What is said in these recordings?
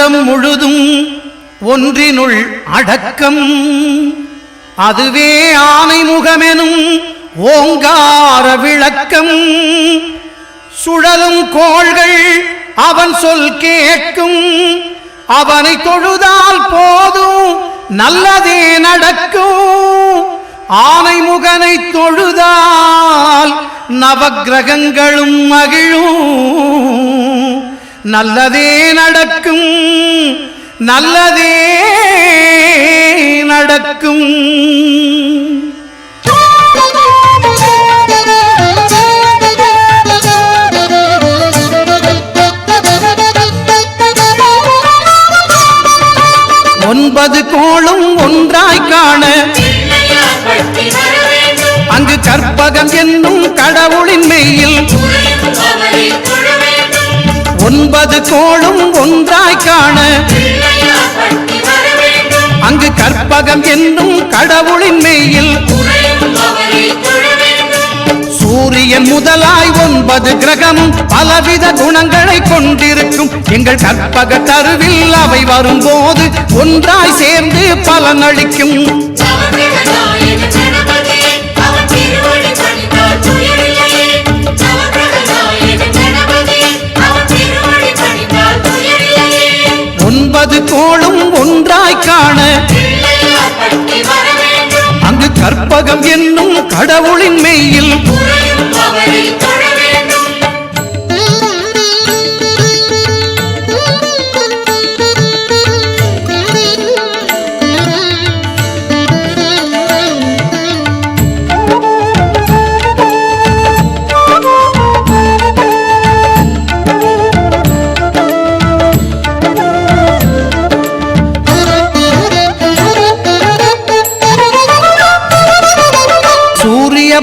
அண்டம் முழுதும் ஒன்றினுள் அடக்கம். அதுவே ஆனை முகமெனும் ஓங்கார விளக்கம். சுழலும் கோள்கள் அவன் சொல் கேட்கும். அவனை தொழுதால் போதும் நல்லதே நடக்கும். ஆனை முகனை தொழுதால் நவக்கிரகங்களும் மகிழும். நல்லதே நடக்கும், நல்லதே நடக்கும். ஒன்பது கோளும் ஒன்றாய் காண அங்கு கற்பகம் என்னும் கடவுளின் மெய்யில். ஒன்பது கோளும் ஒன்றாய் காண அங்கு கற்பகம் என்னும் கடவுளின் மெய்யில். சூரியன் முதலாய் 9 கிரகமும் பலவித குணங்களை கொண்டிருக்கும். எங்கள் கற்பக தருவில் அவை வரும்போது ஒன்றாய் சேர்ந்து பலனளிக்கும். ஒன்பது கோளும் ஒன்றாய் காண அங்கு கற்பகம் என்னும் கடவுளின் மெய்யில்.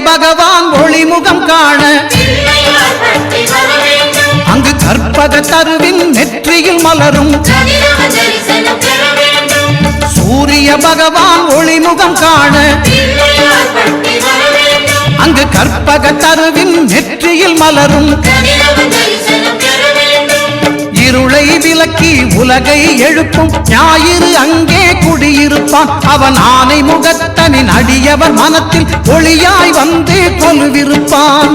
பகவான் ஒளிமுகம் காண அங்கு கற்பக தருவின் நெற்றியில் மலரும். சூரிய பகவான் ஒளிமுகம் காண அங்கு கற்பக தருவின் நெற்றியில் மலரும். இருளை விலக்கி உலகை எழுப்பும் ஞாயிறு அங்கே குடியிருப்பான். அவன் ஆனை முகத்தனின் அடியவர் மனத்தில் ஒளியாய் வந்து கொலுவிருப்பான்.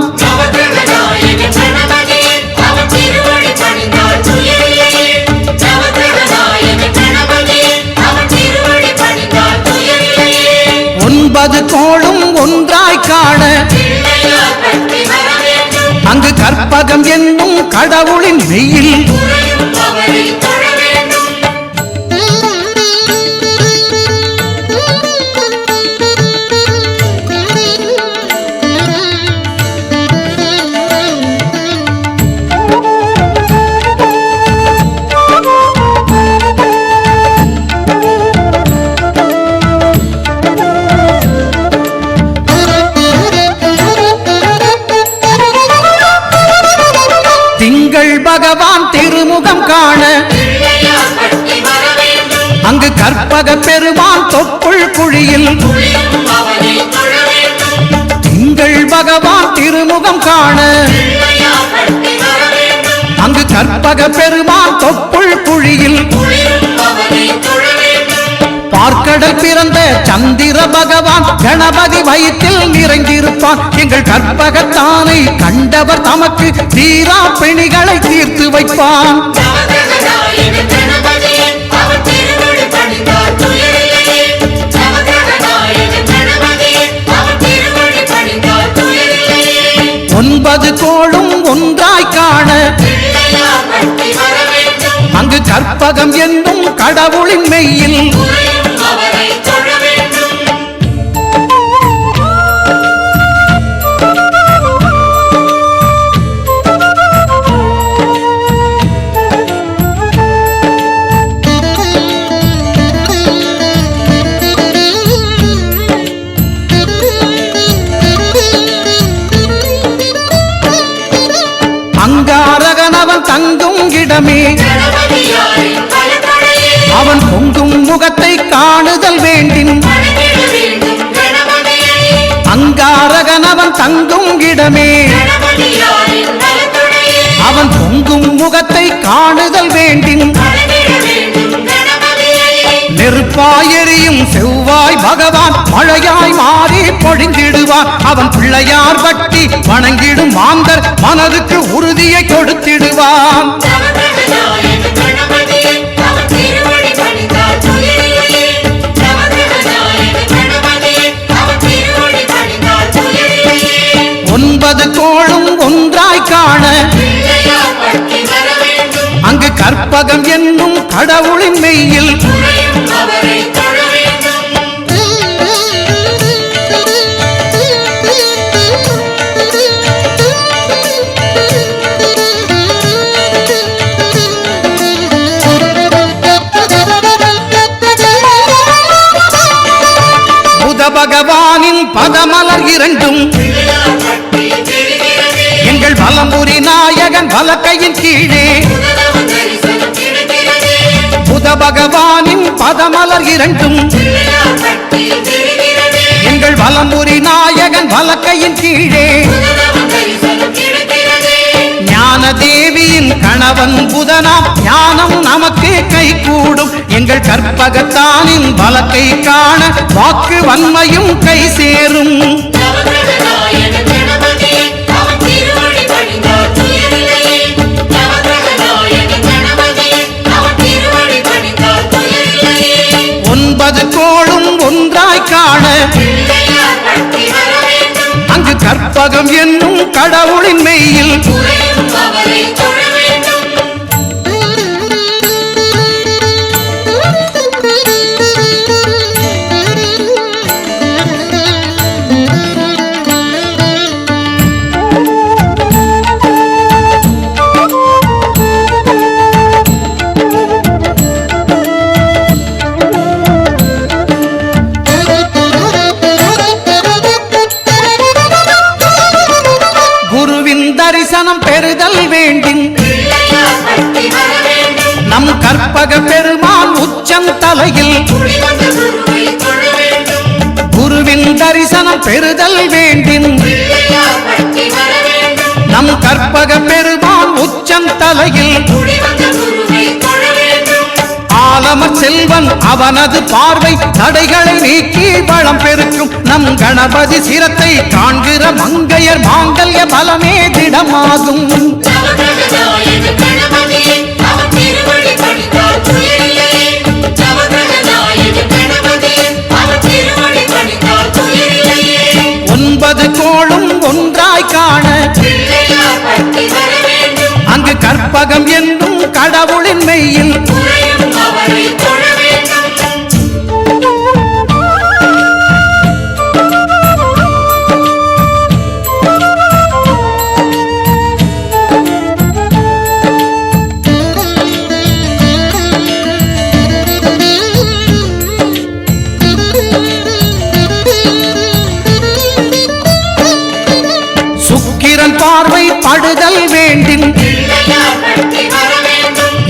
ஒன்பது கோளும் ஒன்றாய் காண அங்கு கற்பகம் என்னும் கடவுளின் மெய்யில். பகவான் திருமுகம் காண அங்கு கற்பக பெருமான் தொப்புள் குழியில். திங்கள் பகவான் திருமுகம் காண அங்கு கற்பக பெருமான் தொப்புள் குழியில். பார்க்கடல் பிறந்த சந்திர பகவான் கணபதி வயிற்றில் நிறைந்திருப்பான். எங்கள் கற்பகத்தானை கண்டவர் தமக்கு தீரா பிணிகளை தீர்த்து வைப்பான். ஒன்பது கோளும் ஒன்றாய் காண அங்கு கற்பகம் என்னும் கடவுளின் மெய்யில். அங்காரகனவன் தங்கும் இடமே அவன் பொங்கும் முகத்தை காணுதல் வேண்டின். அங்காரகனவன் தங்கும் இடமே அவன் பொங்கும் முகத்தை காணுதல் வேண்டின். நெருப்பாயெறியும் செவ்வாய் பகவான் மழையாய் மாறி பொழிந்திடுவான். அவன் பிள்ளையார் பட்டி வணங்கிடும் மாந்தர் மனதுக்கு உறுதியை கொடுத்திடுவான். ஒன்பது கோளும் ஒன்றாய் காண அங்கு கற்பகம் என்னும் கடவுளின் மெய்யில் புத பகவானின் பதமலர் இரண்டும் எங்கள் வலம்புரி நாயகன் வலக்கையின் கீழே புத பகவானின் பதமலர் இரண்டும் எங்கள் வலம்புரி நாயகன் வலக்கையின் கீழே ஞான தேவியின் கணவன் புதனாம் ஞானம் நமக்கு கை கூடும். எங்கள் கற்பகத்தானின் வலக்கை காண வாக்கு வன்மையும் கை சேரும். ஒன்பது கோளும் ஒன்றாய் காண அங்கு கற்பகம் என்னும் கடவுளின் மெய்யில் தரிசனம் பெறுதல் வேண்டும். நம் கற்பக பெருமான் உச்சம் தலையில் குருவின் தரிசனம் பெறுதல் வேண்டும். நம் கற்பக பெருமான் உச்சம் தலையில் ஆலமர் செல்வன் அவனது பார்வை தடைகளை நீக்கி வளம் பெருக்கும். நம் கணபதி சிரத்தை காண்கிற மங்கையர் மாங்கல்ய பலமே திடமாகும். ஒன்பது கோளும் ஒன்றாய் காண அங்கு கற்பகம் என்னும் கடவுளின் மெய்யில் சுக்கிரன் பார்வை படுதல் வேண்டும்.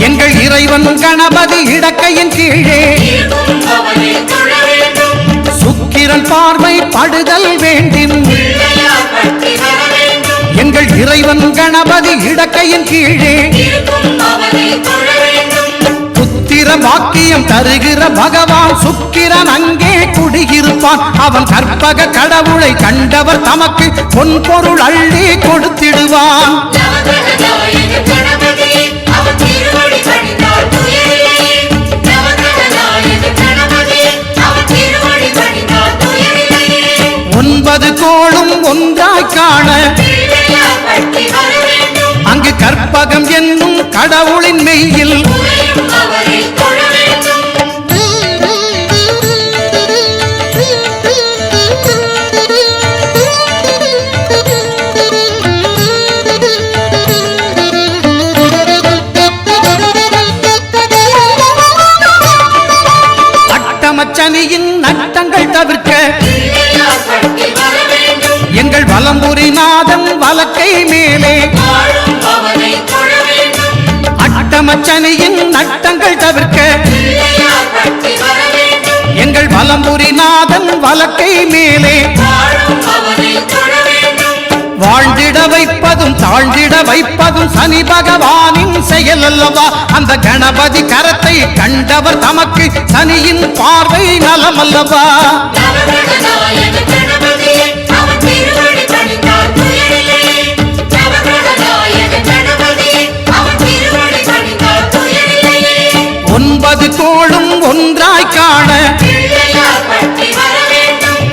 எங்கள் இறைவன் கணபதி இடக்கையின் கீழே சுக்கிரன் பார்வை படுதல் வேண்டும். எங்கள் இறைவன் கணபதி இடக்கையின் கீழே புத்திர வாக்கியம் தருகிற பகவான் சுக்கிரன் அங்கே குடியிருப்பான். அவன் கற்பக கடவுளை கண்டவர் தமக்கு பொன் பொருள் அள்ளி கொடுத்திடுவான். ஒன்பது கோளும் ஒன்றாய் காண அங்கு கற்பகம் என்னும் கடவுளின் மெய்யில் அட்டமச்சனியின் நட்டங்கள் தவிர்க்க எங்கள் வலம்புரி நாதம் வலக்கை மேலே அட்டமச்சனியின் நட்டங்கள் தவிர்க்க எங்கள் வலம்புரி நாதன் வலக்கை மேலே வாழ்ந்திட வைப்பதும் தாழ்ந்திட வைப்பதும் சனி பகவானின் செயல் அல்லவா? அந்த கணபதி கரத்தை கண்டவர் தமக்கு சனியின் பார்வை நலம் அல்லவா? ஒன்பது கோளும் ஒன்றாய் காண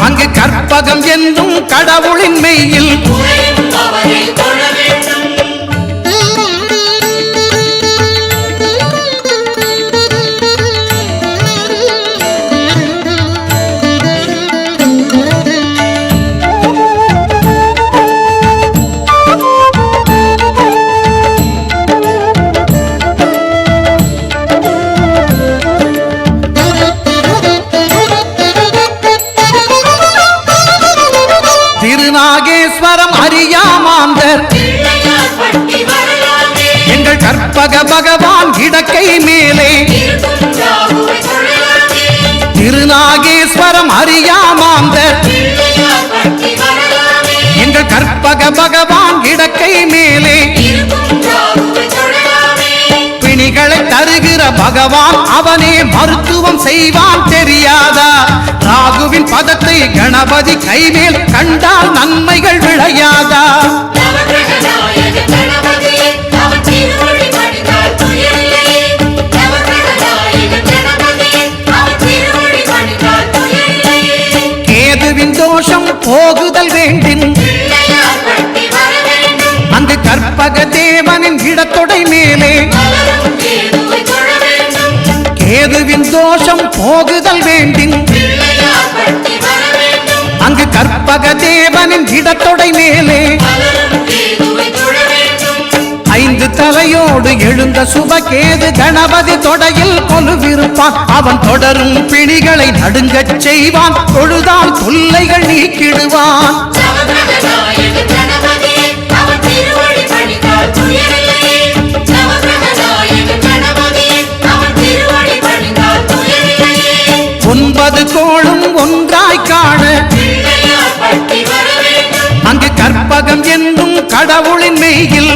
அங்கு கற்பகம் என்னும் கடவுளின் மெய்யில் திருநாகேஸ்வரம் அறியாமாந்தர் எங்கள் கற்பக பகவான் இடக்கை மேலே திருநாகேஸ்வரம் அறியாமாந்தர் எங்கள் கற்பக பகவான் இடக்கை மேலே பிணிகளை தருகிற பகவான் அவனே மருத்துவம் செய்வான் தெரியாதா? ராகுவின் பதத்தை கணபதி கைமேல் கண்டால் நன்மைகள் விளையாதா? கேதுவின் தோஷம் போகுதல் வேண்டின் அங்கு கற்பக தேவனின் இடத்தொடை மேலே கேதுவின் தோஷம் போகுதல் வேண்டின் அங்கு கற்பக தேவனின் இடத்தொடை மேலே ஐந்து தலையோடு எழுந்த சுபகேது கணபதி தொடையில் கொலுவிருப்பான். அவன் தொடரும் பிணிகளை நடுங்கச் செய்வான். தொழுதால் தொல்லைகள் நீக்கிடுவான். ஒன்பது கோளும் ஒன்றாய் காண அங்கு கற்பகம் என்னும் கடவுளின் மெய்யில்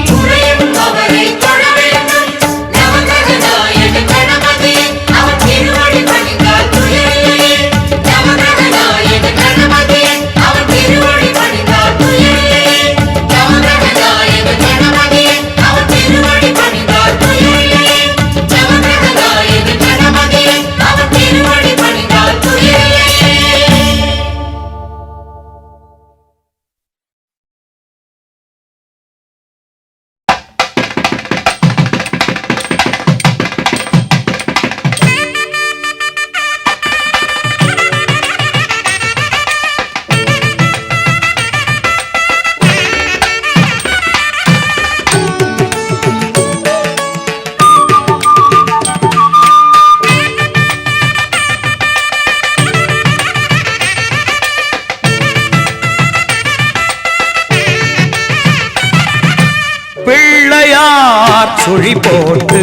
சுழி போட்டு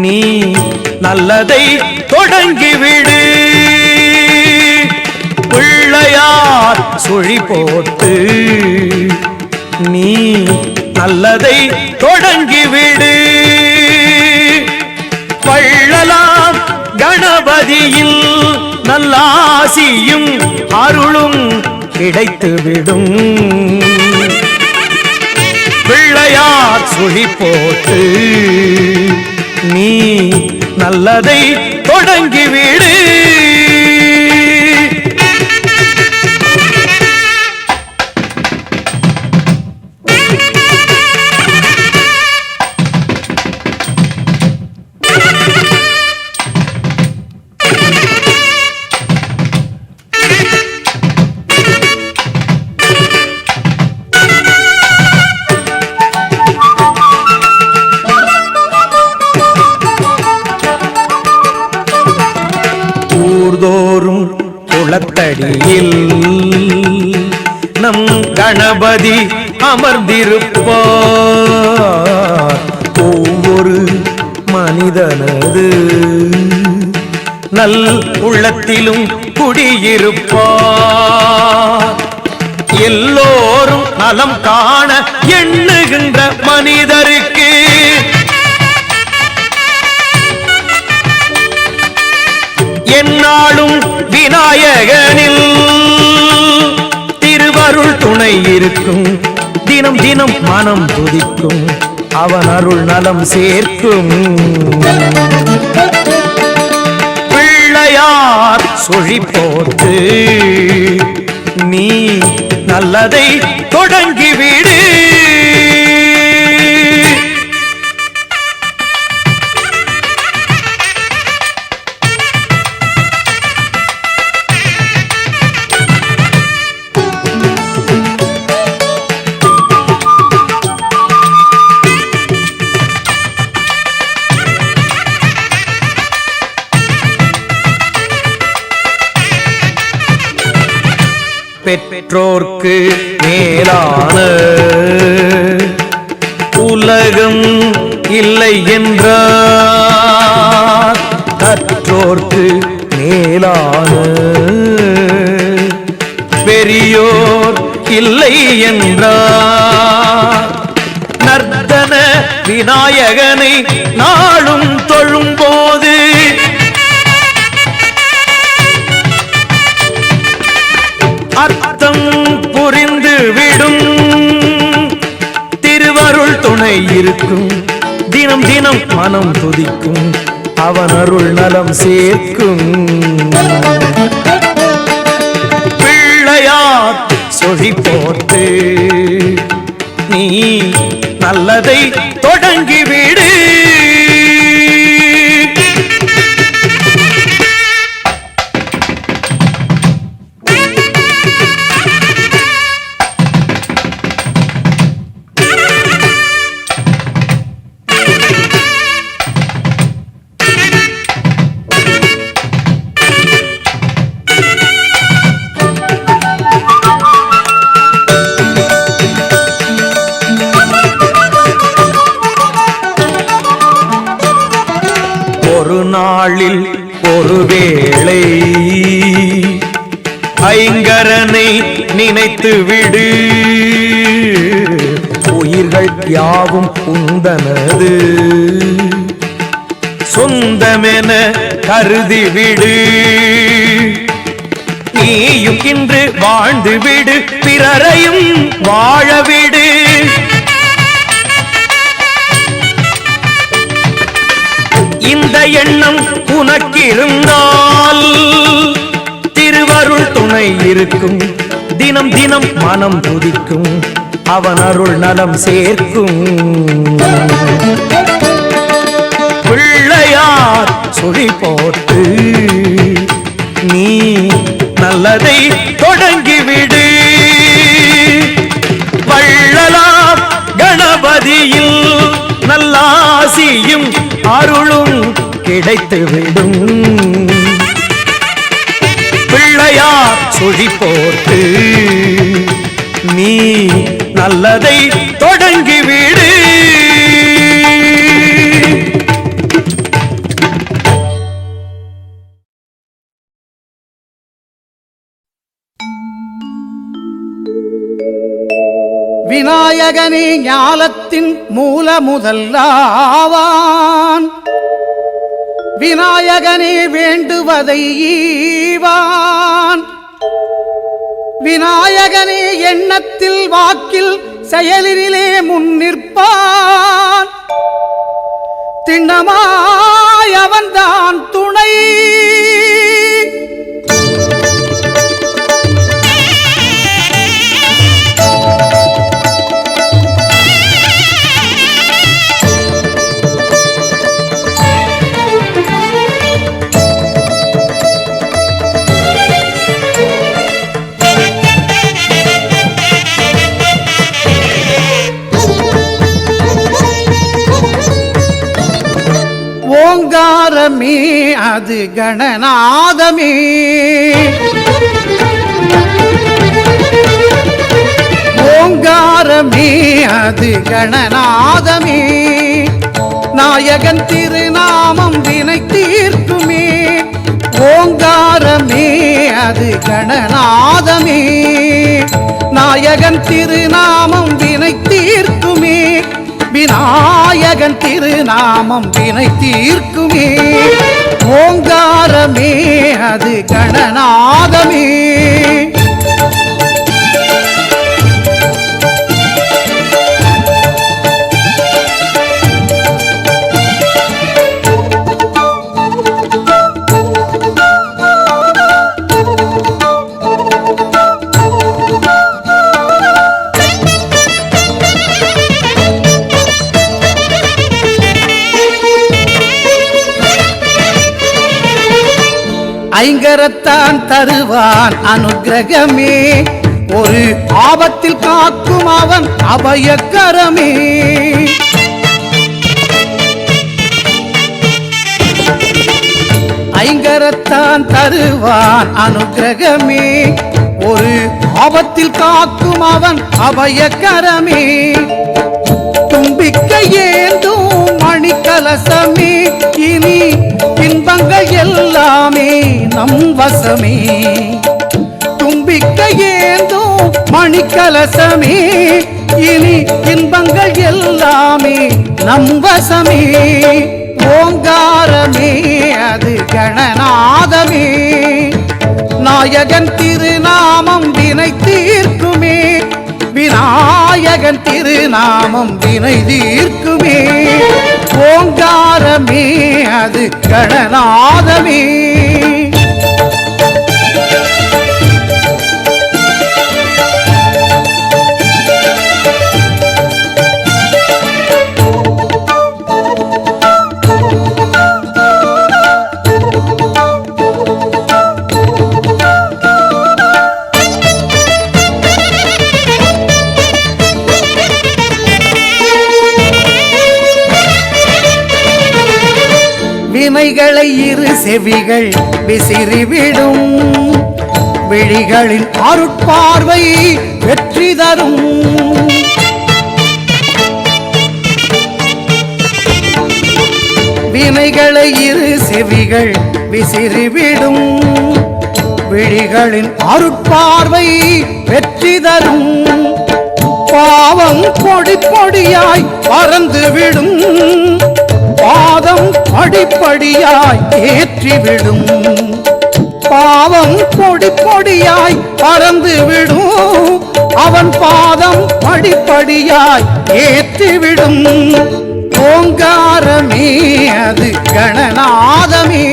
நீ நல்லதை தொடங்கிவிடு. பிள்ளையார் சுழி போட்டு நீ நல்லதை தொடங்கிவிடு. வள்ளலாம் கணபதியில் நல்லாசியும் அருளும் கிடைத்துவிடும். பிள்ளையார் சுழி போட்டு நீ நல்லதை தொடங்கிவிடு. ஊர்தோறும் குளத்தடியில் நம் கணபதி அமர்ந்திருப்பார். ஒவ்வொரு மனிதனது நல் உள்ளத்திலும் குடியிருப்பார். எல்லோரும் நலம் காண எண்ணுகின்ற மனிதருக்கு எந்நாளும் விநாயகனில் திருவருள் துணை இருக்கும். தினம் தினம் மனம் துதிக்கும், அவன் அருள் நலம் சேர்க்கும். பிள்ளையார் சுழி போட்டு நீ நல்லதை தொடங்கிவிடு. பெற்றோர்க்கு மேலான உலகம் இல்லை என்றார், கற்றோர்க்கு மேலான பெரியோர் இல்லை என்றார். நர்த்தன விநாயகனை நாளும் தொழும்போது அர்த்தம் புரிந்து விடும். திருவருள் துணை இருக்கும், தினம் தினம் மனம் துதிக்கும், அவன் அருள் நலம் சேர்க்கும். பிள்ளையார் சொழி போட்டு நீ நல்லதை தொடங்கிவிடு. ஒரு நாளில் ஒருவேளை ஐங்கரனை நினைத்து விடு. உயிர்கள் யாவும் உந்தனது சொந்தமென கருதி விடு. நீயும் இன்று வாழ்ந்து விடு, பிறரையும் வாழவிடு. இந்த எண்ணம் உனக்கிருந்தால் திருவருள் துணை இருக்கும். தினம் தினம் மனம் துதிக்கும், அவன் அருள் நலம் சேர்க்கும். பிள்ளையார் சுழி போட்டு நீ நல்லதை தொடங்கிவிடு. வள்ளலார் கணபதியில் நல்லாசியும் அருளும் கிடைத்துவிடும். பிள்ளையார் சுழி போட்டு நீ நல்லதை தொடங்கிவிடு. விநாயகனே ஞாலத்தின் மூல முதல்லாவான், விநாயகனே வேண்டுவதை ஈவான். விநாயகனே எண்ணத்தில் வாக்கில் செயலிலே முன்னிற்பான். திண்ணமாய் அவன்தான் துணை. ஓங்காரமே அது கணநாதமே, ஓங்காரமே அது கணநாதமே. நாயகன் திருநாமம் வினை தீர்க்குமே. ஓங்காரமே அது கணநாதமே. நாயகன் திருநாமம் வினை தீர்க்குமே, விநாயகன் திருநாமம் வினை தீர்க்குமே. ஓங்காரமே அது கணநாதமே. ஐங்கரத்தான் தருவான் அனுக்கிரகமே, ஒரு ஆபத்தில் காக்கும் அவன் அபயக்கரமே. ஐங்கரத்தான் தருவான் அனுக்கிரகமே, ஒரு ஆபத்தில் காக்கும் அவன் அபயக்கரமே. தும்பிக்கை ஏந்தும் மணிக்கலசமே, இனி இன்பங்கள் எல்லாமே நம் வசமே. தும்பிக்கை ஏந்தும் மணிக்கலசமே, இனி இன்பங்கள் எல்லாமே நம் வசமே. ஓங்காரமே அது கணநாதமே. நாயகன் திருநாமம் வினை தீர்க்குமே, விநாயகன் திருநாமம் வினை தீர்க்குமே. ஓங்காரமே அது கணநாதமே. வினைகளை இரு செவிகள் விசிறிவிடும், விழிகளின் அருட்பார்வை வெற்றி தரும். வினைகளை இரு செவிகள் விசிறிவிடும், விழிகளின் அருட்பார்வை வெற்றி தரும். பாவம் பொடி பொடியாய் பறந்துவிடும், பாதம் படிப்படியாய் ஏற்றிவிடும். பாவம் பொடி பொடியாய் பறந்துவிடும், அவன் பாதம் படிப்படியாய் ஏற்றிவிடும். ஓங்காரமே அது கணநாதமே.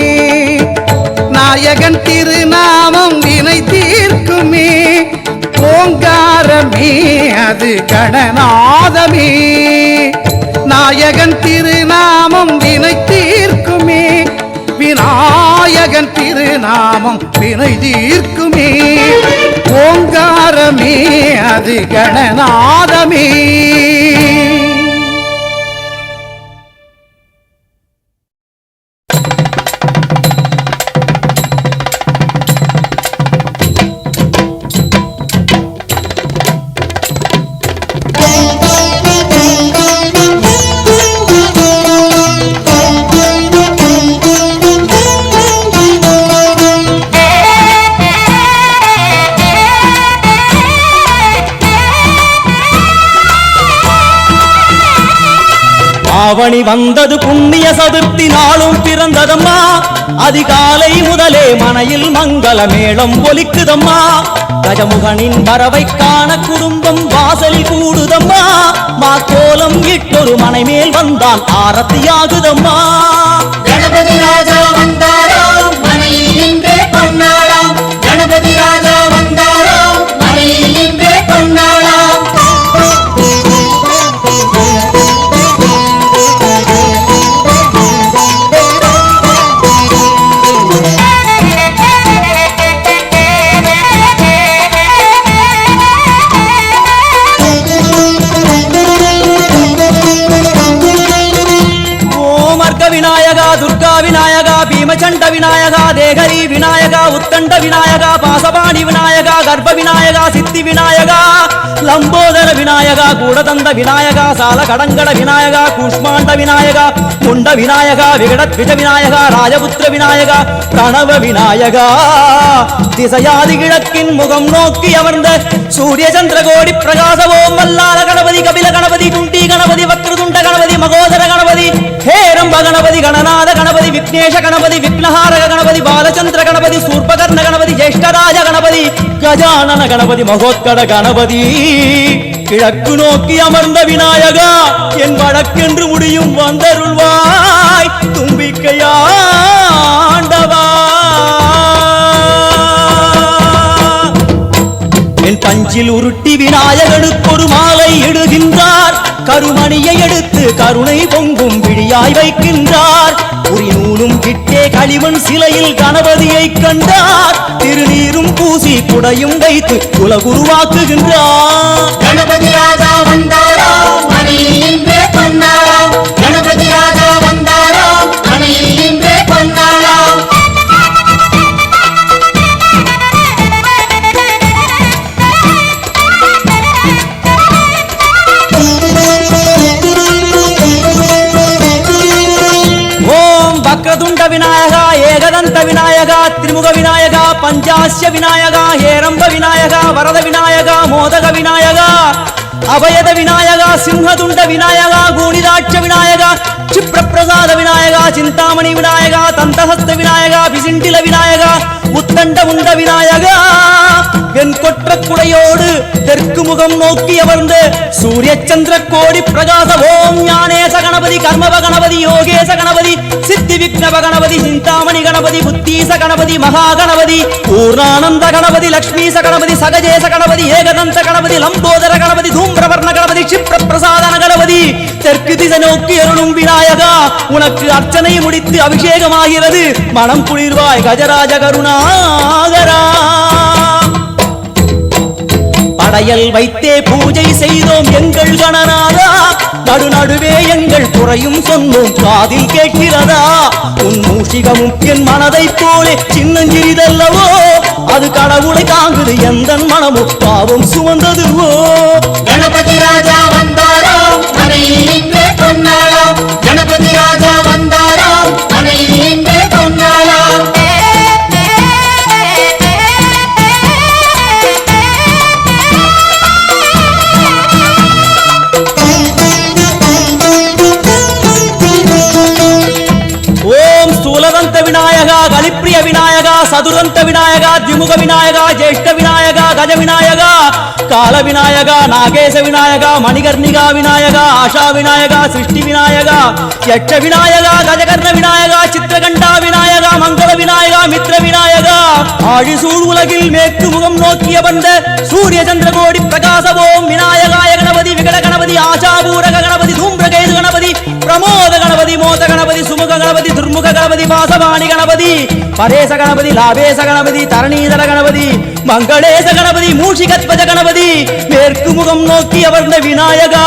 நாயகன் திருநாமம் வினை தீர்க்குமே. ஓங்காரமே அது கணநாதமே. நாயகன் திருநாமம் வினை தீர்க்குமே, விநாயகன் திருநாமம் வினை தீர்க்குமே. ஓங்காரமே அது கணநாதமே. ஆவணி வந்தது புண்ணிய சதுர்த்தி நாளும் பிறந்ததம்மா. அதிகாலை முதலே மனையில் மங்கள மேளம் ஒலிக்குதம்மா. கஜமுகனின் வரவை காண குடும்பம் வாசலில் கூடுதம்மா. மாக்கோலம் இட்டொரு மனை மேல் வந்தான் ஆரத்தியாகுதம்மா. கணபதி ராஜா வந்தாராம் மனையில் நின்றே கொண்டாடாம். கணபதி ராஜா வந்தாராம் மனையில் நின்றே கொண்டாடாம். பிரச்சண்ட விநாயகா தேகரி விநாயகா உத்தண்ட விநாயகா பாசபாணி விநாயகா கர்ப்ப விநாயகா சித்தி விநாயகா லம்போதர விநாயகா கூடதந்த விநாயகா சால கடங்கட விநாயகா கூஷ்மாண்ட விநாயகா முண்ட விநாயகா விகடத்விஜ விநாயகா ராஜபுத்திர விநாயகா கணவ விநாயகா திசையாதி கிழக்கின் முகம் நோக்கி அமர்ந்த சூரிய சந்திர கோடி பிரகாச ஓம் வல்லால கணபதி கபில கணபதி குண்டி கணபதி வக்ரதுண்ட கணபதி மகோதர கணபதி ஹேரம்ப கணபதி கணநாத கணபதி விக்னேஷ கணபதி விக்னஹாரக கணபதி பாலச்சந்திர கணபதி சூர்பகர்ண கணபதி ஜேஷ்டராஜ கணபதி கஜானன கணபதி மகோத்கட கணபதி கிழக்கு நோக்கி அமர்ந்த விநாயகா என் வழக்கென்று முடியும் வந்தருள்வாய் தும்பிக்கையாண்டவா என் பஞ்சில் உருட்டி விநாயகனுக்கு ஒரு மாலை இடுகின்றார் கருமணியை எடுத்து கருணை பொங்கும் விழியாய் வைக்கின்றார் உரி நூலும் கிட்டே களிமண் சிலையில் கணபதியை கண்டார் திருநீரும் பூசி குடையும் வைத்து குலகுருவாக்குகின்றார் கணபதி ராஜா வந்தாரோ மனையில் இன்றே பொன்னாளாம் கணபதி ராஜா வந்தாரோ மனையில் இன்றே பொன்னாளாம் வக்ரதுண்ட விநாயகா ஏகதந்த விநாயகா திரிமுக விநாயகா பஞ்சாஸ்ய விநாயகா ஹேரம்ப விநாயகா வரத விநாயகா மோதக விநாயகா அபயத விநாயகா சிம்ஹதுண்ட விநாயகா கூணிதாட்ச விநாயகா क्षिप्रप्रसाद विनायका चिंतामणि विनायका तंतहस्त विनायका विसिंडिल विनायका உத்தண்ட உண்ட விநாயகா என் கொற்ற குடையோடு தெற்கு முகம் நோக்கி அமர்ந்து சூரிய சந்திர கோடி பிரகாச ஓம் ஞானேச கணபதி கர்மவ கணபதி யோகேச கணபதி சித்தி விக்னவ கணபதி சிந்தாமணி கணபதி புத்தீச கணபதி மகா கணபதி பூர்ணானந்த கணபதி லக்ஷ்மீச கணபதி சகஜேச கணபதி ஏகதந்த கணபதி லம்போதர கணபதி தூம்பிரவர்ண கணபதி क्षिप्र பிரசாதன கணபதி தெற்கு திசை நோக்கி அருளும் விநாயகா உனக்கு அர்ச்சனை முடித்து அபிஷேகமாகிறது மனம் குளிர்வாய் கஜராஜ கருணாகரா படையல் வைத்தே பூஜை செய்தோம் எங்கள் கணநாதா நடுநடுவே எங்கள் குறையும் சொன்னோம் காதில் கேட்கிறதா உன் மூஷிகமும் என் மனதை போலே சின்னஞ்சிறிதல்லவோ அது கடவுளை தாங்குது எந்த மனமும் பாவம் சுமந்ததுவோ கணபதி ராஜா வந்தாரோ மனையில் இன்றே பொன்னாளாம் கணபதி ராஜா வந்தாரோ மனையில் இன்றே பொன்னாளாம் ஓம் ஸ்தூலதந்த விநாயகா கலிப்பிரிய விநாயகா சதுரந்த விநாயகா திமுக விநாயகா ஜேஷ்ட விநாயகா கஜ விநாயகா கால விநாயகா நாகேச விநாயகா மணிகர்ணிகா விநாயகா ஆஷா விநாயகா சிருஷ்டி விநாயகா யட்ச விநாயகா கஜகர்ண விநாயகா சித்திரகண்டா விநாயகா மங்கள விநாயகா மித்ர விநாயகா ஆழிசூழ் உலகில் மேற்கு முகம் நோக்கிய வந்த சூரிய சந்திரகோடி பிரகாச ஓம் விநாயகாய கணபதி விகட கணபதி ஆஷாபூரக கணபதி தூம்பிரகேது கணபதி பிரமோத கணபதி மோத கணபதி சுமுக கணபதி துர்முக கணபதி பாசவாணி கணபதி பரேச கணபதி லாபேச கணபதி தரணீதர கணபதி மங்களேச கணபதி மூஷிகத்வஜ கணபதி மேற்கு முகம் நோக்கி அமர்ந்த விநாயகா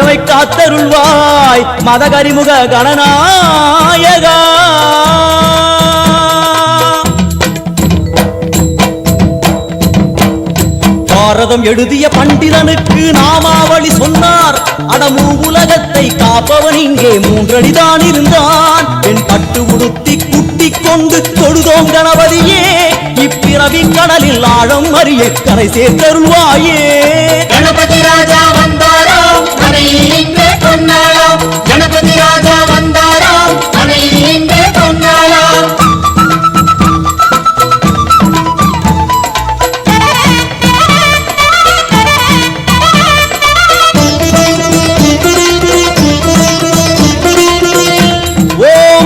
எவை காத்தருள்வாய் மதகரிமுக கணநாயகா பாரதம் எழுதிய பண்டிதனுக்கு நாமாவளி சொன்னார் அடமூ உலகத்தை காப்பவன் இங்கே மூன்றடிதான் இருந்தான் என் பட்டு உடுத்தி குட்டிக் கொண்டு தொழுதோம் கணபதியே இப்பிறவி கடலில் ஆழம் அறிய கரை சேர்த்தருள்வாயே கணபதி ராஜா வந்தாரோ மனையில் இன்றே பொன்னாளாம் கணபதி ராஜா வந்தாரோ மனையில் இன்றே பொன்னாளாம்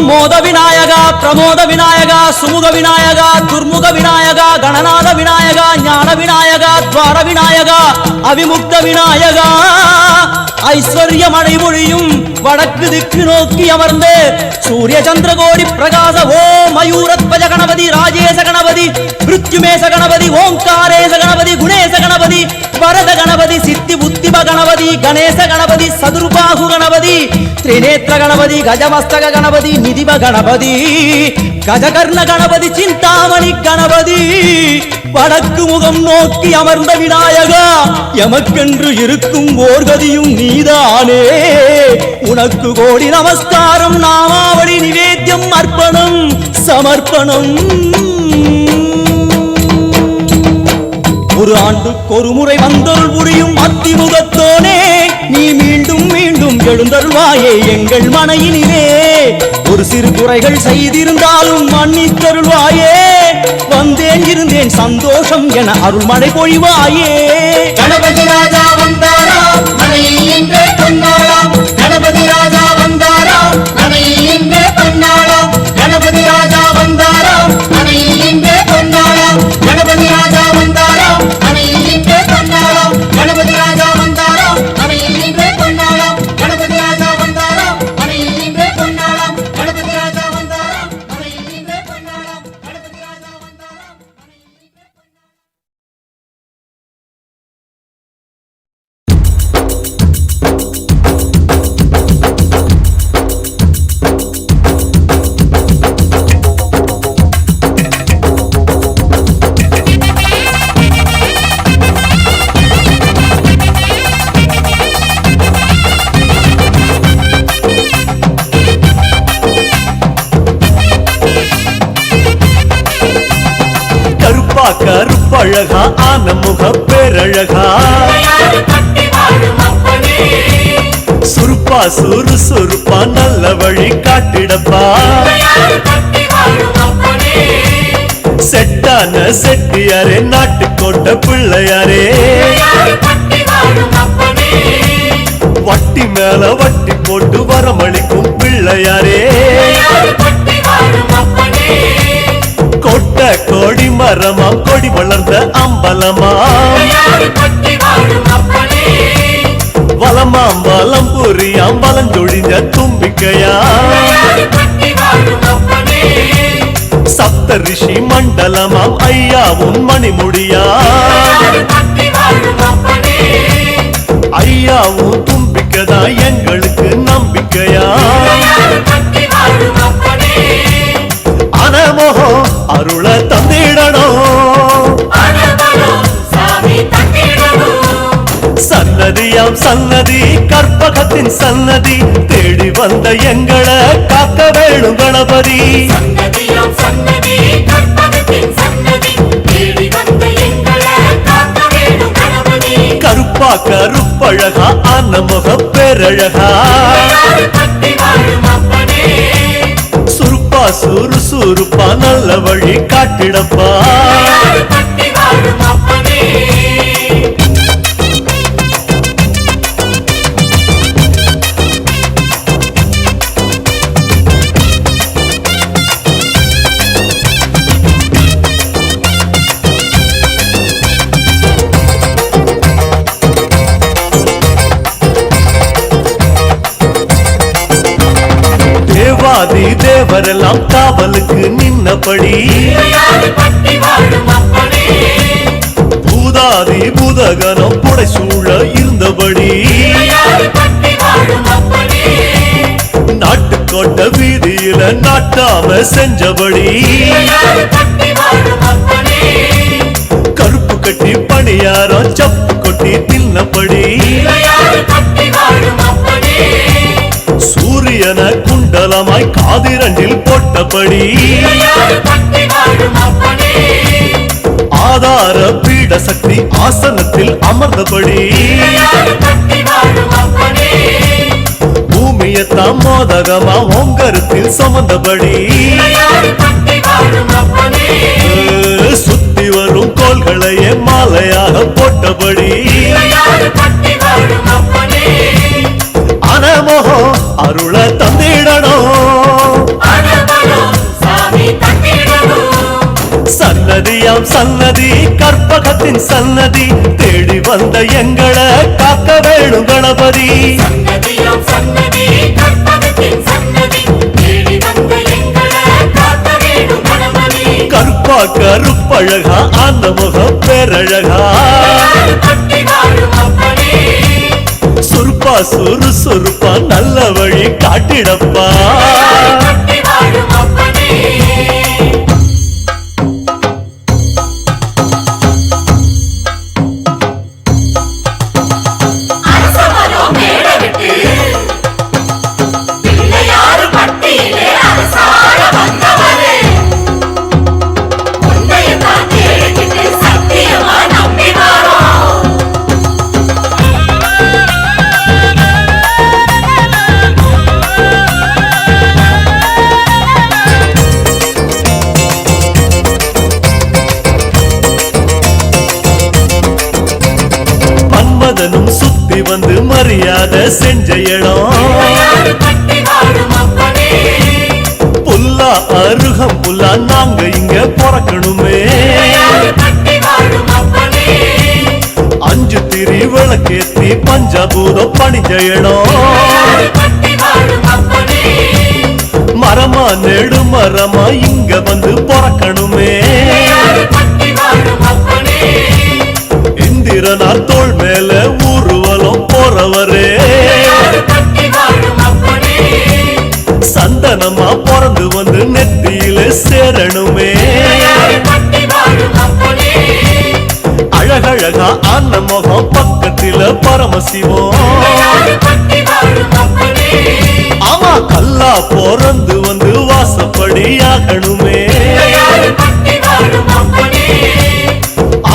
மோத விநாயகா பிரமோத விநாயகா சுமுக விநாயகா துர்முக விநாயகா கணநாத விநாயகா ஞான விநாயகா துவார விநாயகா அவிமுக்த விநாயகா ஐஸ்வர்ய மழை மொழியும் வடக்கு திக்கு நோக்கி அமர்ந்து சூரிய சந்திரகோடி பிரகாச ஓம் மயூரத்வஜ கணபதி ராஜேச கணபதி மிருத்யுமேச கணபதி ஓங்காரேச கணபதி குணேச கணபதி கணபதி வரத கணபதி சித்தி புத்திப கணபதி கணேச கணபதி சதுர்பாகு கணபதி திரிநேத்திர கணபதி கஜமஸ்தக கணபதி நிதிப கணபதி கஜகர்ண கணபதி சிந்தாமணி கணபதி வடக்கு முகம் நோக்கி அமர்ந்த விநாயகா எமக்கென்று இருக்கும் ஓர்கதியும் நீதானே உனக்கு கோடி நமஸ்காரம் நாமாவளி நிவேத்தியம் அர்ப்பணம் சமர்ப்பணம் ஒரு ஆண்டுக்கு ஒரு முறை வந்தருள் புரியும் அத்திமுகத்தோனே நீ மீண்டும் மீண்டும் எழுந்தருள்வாயே எங்கள் மனையினிலே ஒரு சிறு குறைகள் செய்திருந்தாலும் மன்னித்தருள்வாயே வந்தேன் இருந்தேன் சந்தோஷம் என அருள்மழை பொழிவாயே கணபதி ராஜா வந்தாராம் மனையில் இன்றே கொண்டாடாம் கணபதி ராஜா வந்தாராம் மனையில் இன்றே கொண்டாடாம் கணபதி ராஜா வந்தாராம் மனையில் இன்றே கொண்டாடாம் கணபதி ராஜா வந்தாராம் மனையில் இன்றே கொண்டாடாம் கணபதி ராஜா வந்தாராம் மனையில் இன்றே கொண்டாடாம் கணபதி ராஜா வந்தாராம் மனையில் இன்றே கொண்டாடாம் கணபதி ராஜா வந்தாராம் மனையில் இன்றே கொண்டாடாம் கணபதி ராஜா வந்தாராம் மனையில் இன்றே கருப்பா கருப்பழகா ஆன முக பேரழகா சுருப்பா சுறு சுருப்பா நல்ல வழி காட்டிடப்பா செட்டான செட்டியாரே நாட்டுக்கோட்ட பிள்ளையாரே வட்டி மேல வட்டி போட்டு வரமளிக்கும் பிள்ளையாரே கொட்ட கோடி மரமாம் கொடி வளர்ந்த அம்பலமாம் வலமாம் வலம் புரியாம் வலஞ்சொழிஞ்ச தும்பிக்கையா சப்த ரிஷி மண்டலமாம் ஐயாவும் மணிமுடியா ஐயாவும் தும்பிக்கதா எங்களுக்கு நம்பிக்கையா அனமோகம் அருள தந்திடணும் சன்னதியாம் சன்னதி கற்பகத்தின் சன்னதி தேடி வந்த எங்களை காக்க வேணும் கணபதி கருப்பா கருப்பழகா ஆன முக பேரழகா சுருப்பா சுறு சுருப்பா நல்ல வழி காட்டிடப்பா தேவாதி தேவரெல்லாம் காவலுக்கு நின்னபடி பூதாதி பூதகனம் புடை சூழ இருந்தபடி நாட்டுக்கோட்ட வீதியில நாட்டாம செஞ்சபடி கருப்பு கட்டி பணியாரம் சப்பு கொட்டி தின்னபடி சூரியன குண்டலமாய் காதிரண்டில் போட்டபடி ஆதார பீட சக்தி ஆசனத்தில் அமர்ந்தபடி பூமியத்தாம் மோதகமா ஓங்கரத்தில் சுமந்தபடி சுத்தி வரும் கோள்களையே மாலையாக போட்டபடி அனமோகம் அருள தந்திடணும் சன்னதியாம் சன்னதி கற்பகத்தின் சன்னதி தேடி வந்த எங்களை காக்க வேணும் கணபதி கருப்பா கருப்ப அருப்பழகா அந்த முகம் பேரழகா சுருப்பா சுறுசுறுப்பா நல்ல வழி காட்டிடப்பா சுத்தி வந்து மரியாதை செஞ்ச இடம் புல்லா அருகம் புல்லா நாங்க இங்க பிறக்கணுமே அஞ்சு திரி விளக்கேத்தி பஞ்சாபூதம் பணிஞ்ச இடம் மரமா நெடு மரமா இங்க வந்து பிறக்கணுமே இந்திரனார் தோள் மேல ஊர்வலம் போறவரே சந்தனமா பிறந்து வந்து நெத்தியில சேரணுமே அழகழகா ஆன முகம் பக்கத்தில பரமசிவம் ஆமா கல்லா பிறந்து வந்து வாசப்படி ஆகணுமே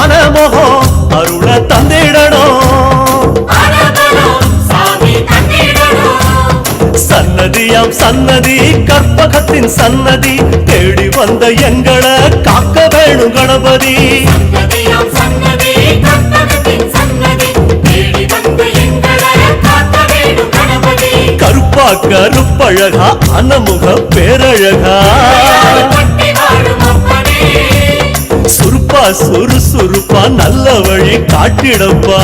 ஆன முகம் அருள தந்திடணும் சன்னதியாம் சன்னதி கற்பகத்தின் சன்னதி தேடி வந்த எங்களை காக்க வேணும் கணபதி கருப்பா கருப்பழகா அனமுக பேரழகா சுருப்பா சுறுசுறுப்பா நல்ல வழி காட்டிடப்பா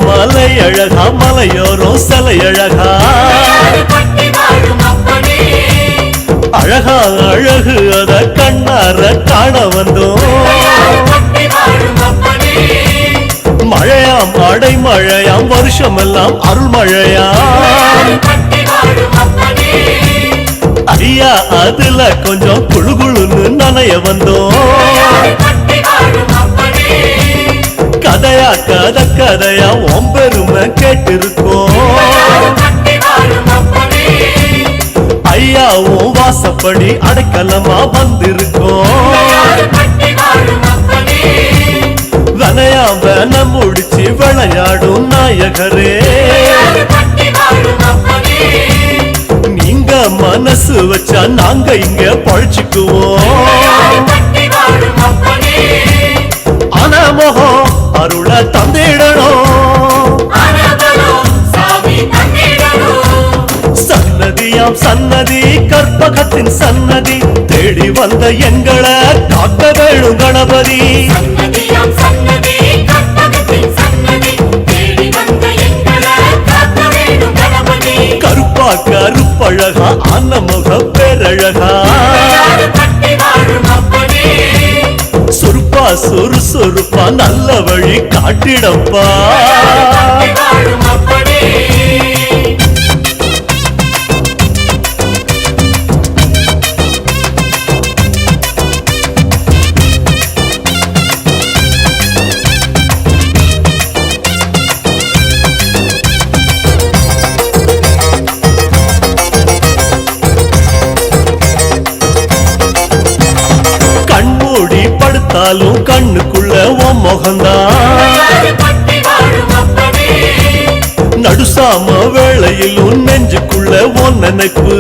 மலை அழகா மலையோரம் சிலை அழகா அழகா அழகு அத கண்ணார காண வந்தோம் மழையாம் அடை மழையாம் வருஷமெல்லாம் அருள் மழையாம் ஐயா அதுல கொஞ்சம் குழுகுழுன்னு நனைய வந்தோம் கதையா கதை கதையா ஒம்பெருமை கேட்டிருக்கோம் ஐயா உன் வாசப்படி அடைக்கலமா வந்திருக்கோம் வனையா வேன முடிச்சு விளையாடும் நாயகரே நீங்க மனசு வச்சா நாங்க இங்க பழிச்சுக்குவோம் ஆனா முகம் அருள தந்திடணும் சன்னதியாம் சன்னதி கற்பகத்தின் சன்னதி தேடி வந்த எங்களை காக்க வேணும் கணபதி கருப்பா கருப்பழகா அன்னமுக பேரழகா சுருப்பா சுறுசுறுப்பா நல்ல வழி காட்டிடப்பா கண்மூடி படுத்தாலும் கண்ணுக்குள்ள உன் முகந்தான் நடுசாம வேளையிலும் நெஞ்சுக்குள்ள உன் நினைப்பு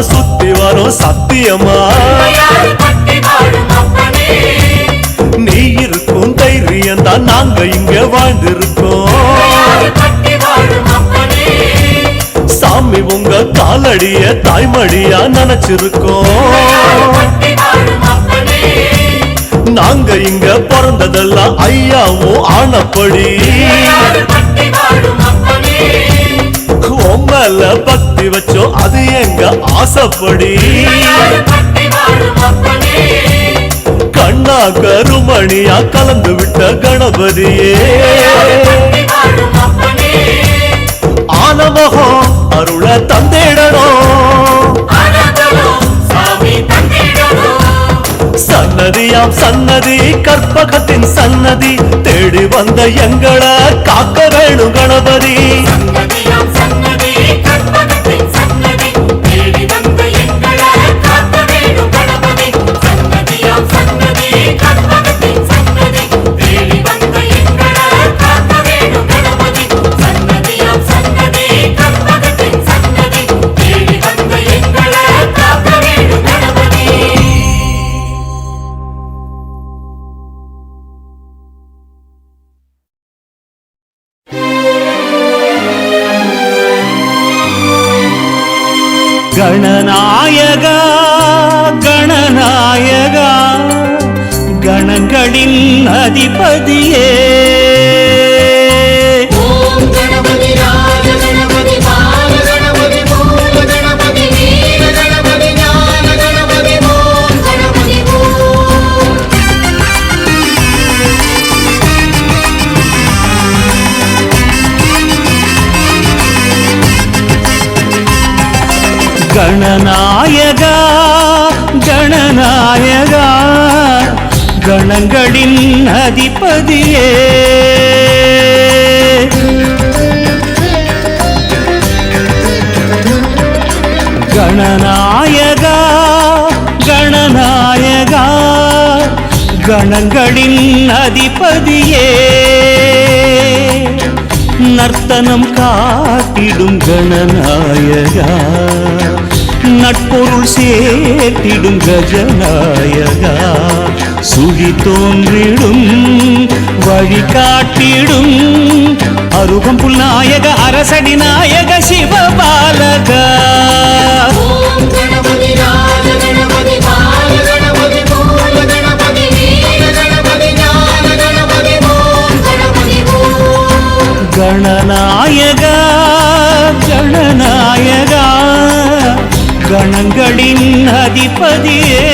சுத்தி வரும் சத்தியமா நீ இருக்கும் தைரியம் தான் நாங்க இங்க வாழ்ந்திருக்கோம் சாமி உங்க காலடிய தாய்மடியா நினைச்சிருக்கோம் நாங்க இங்க பிறந்ததெல்லாம் ஐயாவும் ஆனப்படி உம்மல பக்தி வச்சோம் அது எங்க ஆசைப்படி கண்ணா கருமணியா கலந்து விட்ட கணபதியே ஆனமகம் அருள தந்திடணும் சன்னதியாம் சன்னதி கற்பகத்தின் சன்னதி தேடி வந்த எங்களை காக்க வேணும் கணபதி கணநாயகா கணநாயகா கணங்களின் அதிபதியே ஓம் கணபதி ராஜ கணபதி பால கணபதி மூல கணபதி வீர கணபதி ஞான கணபதி ஓம் கணபதி ஓம் கணநாயகா கணநாயகா கணங்களின் அதிபதியே கணநாயகா கணநாயகா கணங்களின் அதிபதியே நர்த்தனம் காட்டிடும் கணநாயகா நட்பொருள் சேர்த்திடும் கஜநாயகா சுழி தோன்றிடும் வழிகாட்டிடும் அருகம்புல் நாயக அரசடி நாயக சிவபாலகா ஓம் கணபதி ராஜ கணபதி பால கணபதி மூல கணபதி வீர கணபதி ஞான கணபதி ஓம் கணபதி ஓம் கணநாயகா கணநாயகா கணங்களின் அதிபதியே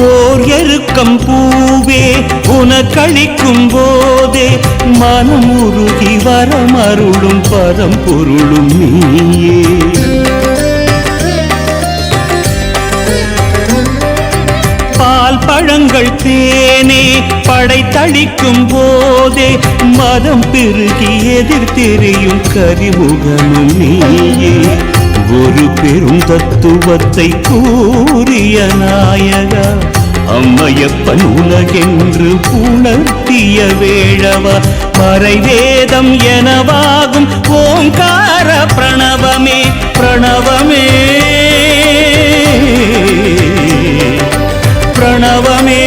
ஓர் எருக்கம் பூவே உனக்களிக்கும் போதே மனம் உருகி வரமருளும் பரம்பொருளும் நீயே பால் பழங்கள் தேனே படைத்தளிக்கும் போதே மதம் பெருகி எதிர்த்தெறியும் கரிமுகனும் நீயே ஒரு பெரும் தத்துவத்தை கூறிய நாயகா அம்மையப்பன் உலகென்று உணர்த்திய வேழவா மறைவேதம் எனவாகும் ஓங்கார பிரணவமே பிரணவமே பிரணவமே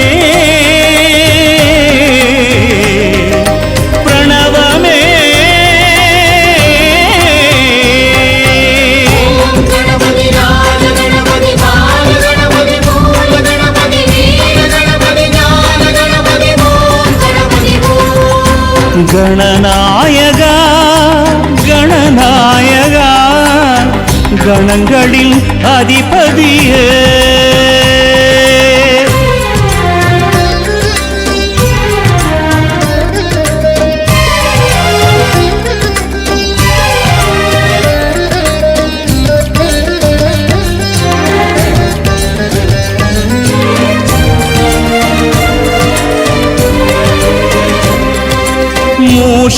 பிரணவமே ஓம் கணபதி ராஜ கணபதி பால கணபதி மூல கணபதி வீர கணபதி ஞான கணபதி ஓம் கணபதி ஓம் கணநாயகா கணநாயகா கணங்களின் அதிபதியே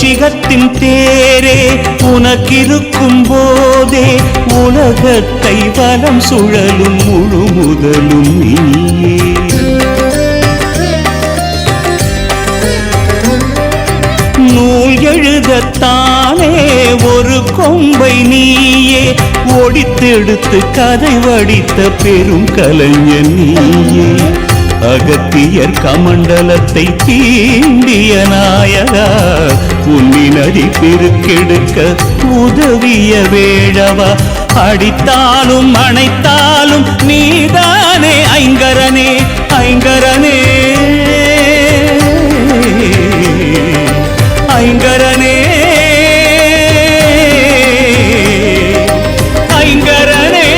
கௌஷிகத்தின் தேரே உனக்கிருக்கும் போதே உலகத்தை வலம் சுழலும் முழு முதலும் நீயே. நூல் எழுதத்தானே ஒரு கொம்பை நீயே ஒடித்தெடுத்து கதை வடித்த பெரும் கலைஞன் நீயே. அகத்தியர் கமண்டலத்தை தீண்டிய நாயகா புன்னி நதி பெருக்கெடுக்க உதவிய வேழவா. அடித்தாலும் அணைத்தாலும் நீதானே ஐங்கரனே ஐங்கரனே ஐங்கரனே ஐங்கரனே.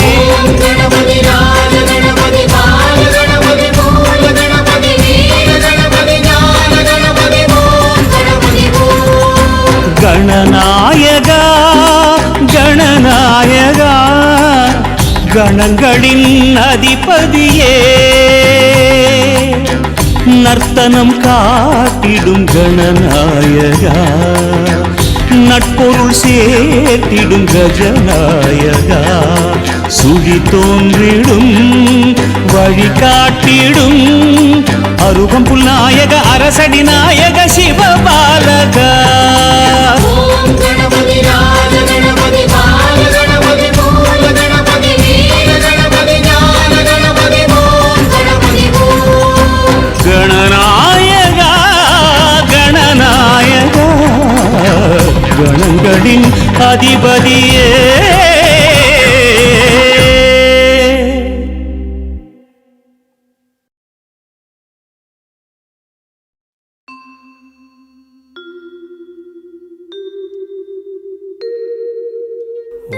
ஓம் கணபதி ராஜ கணபதி பால கணபதி மூல கணபதி வீர கணபதி ஞான கணபதி ஓம் கணபதி ஓம். கணநாயகா கணநாயகா கணங்களின் அதிபதியே நர்த்தனம் காட்டிடும் கணநாயகா நட்பொருள் சேர்த்திடும் கஜநாயகா. சுழி தோன்றிடும் வழிகாட்டிடும் அருகம்புல் நாயக அரசடி நாயக சிவபாலகா. ஓம் கணபதி ராஜ கணபதி பால கணபதி மூல கணபதி வீர கணபதி ஞான கணபதி ஓம் கணபதி ஓம். கணநாயகா கணநாயகா கணங்களின் அதிபதியே.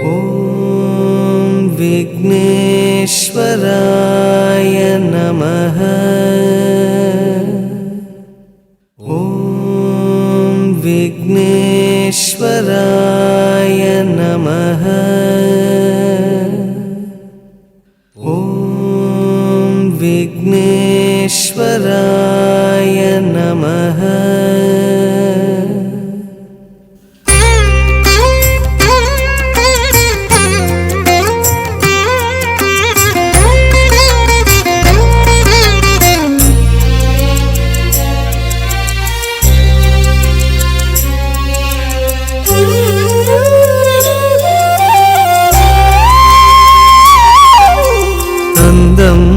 ॐ विघ्नेश्वराय नमः। ॐ विघ्नेश्वराय नमः। ॐ विघ्नेश्वराय नमः।